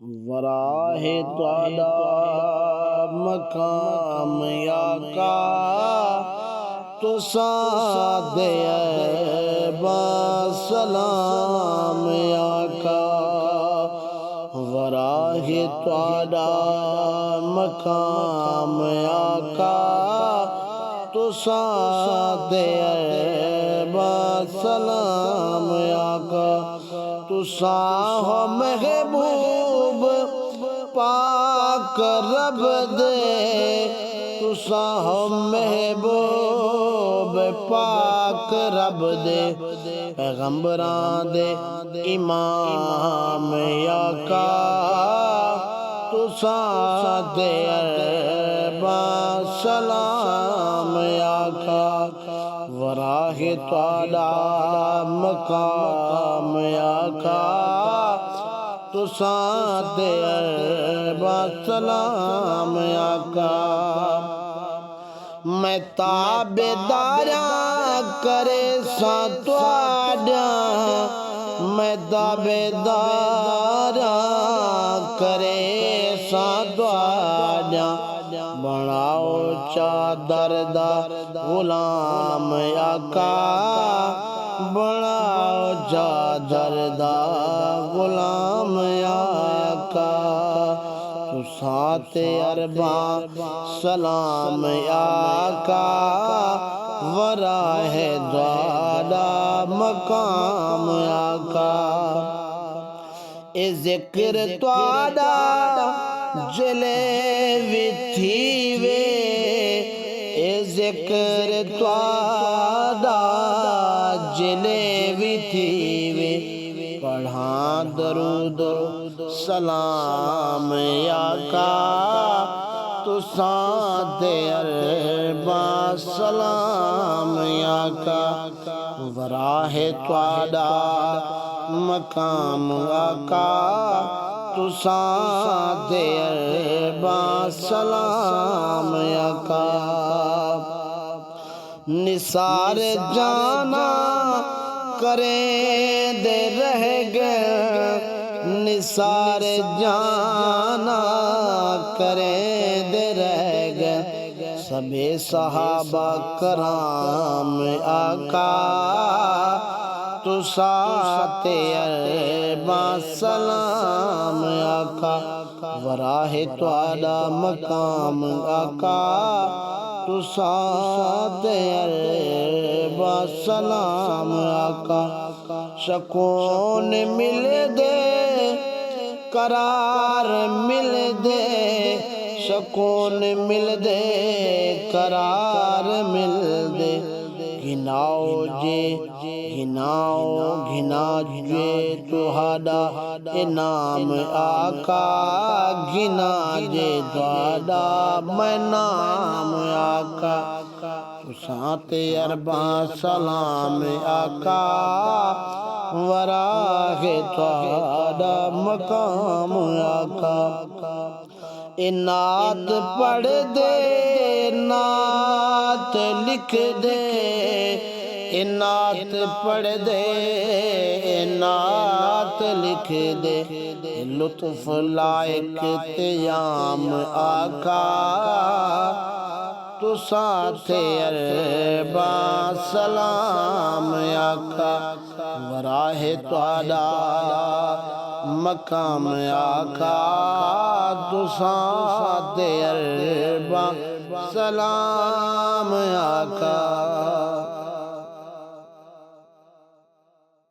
وراہ تہاڈا مقام آقا تساں دے با سلام آقا وراہ تہاڈا مقام آقا تساں دے با سلام آقا تساں ہو محبوب پاک رب دے تساں ہو محبوب پاک رب دے پیغمبران دے امام آقا تساں دے با سلام آقا وراہ تہاڈا مقام آقا تساں دے با سلام آقا میں تابعداراں کرے ساں تہاڈیاں میں تابعداراں کرے ساں تہاڈیاں بناؤ چادر دا غلام آقا بناؤ چادر دا غلام آقا تساں تے ارباں سلام آقا وراہ تہاڈا مقام آقا اے ذکر تہاڈا جلے وی تھی وے اے ذکر تہاڈا جلے وی تھی وے پڑھاں درود سلام آقا تساں دے اربا سلام آقا وراہ تہاڈا مقام آقا تساں دے اربا سلام آقا نثار جانا کریں دے رہ گئے نثار جانا کریں دے رہ گئے سبھی صحابہ کرام آقا تساں تے اربا سلام آقا وراہ تہاڈا مقام آقا تساں تے اربا سلام آقا سکون مل دے قرار مل دے سکون مل دے قرار مل دے گھناؤ جے گھنا جے تہاڈا انعام آقا گھنا جے تہاڈا میں نام آقا تساں تے اربا سلام آقا وراہ تہاڈا مقام آقا اے نعت پڑھ دے نعت لکھ دے اے نعت پڑھ دے اے نعت لکھ دے لطف لائق تیام آقا تساں تے اربا سلام آقا وراہ تہاڈا مقام آقا تساں تے اربا سلام آقا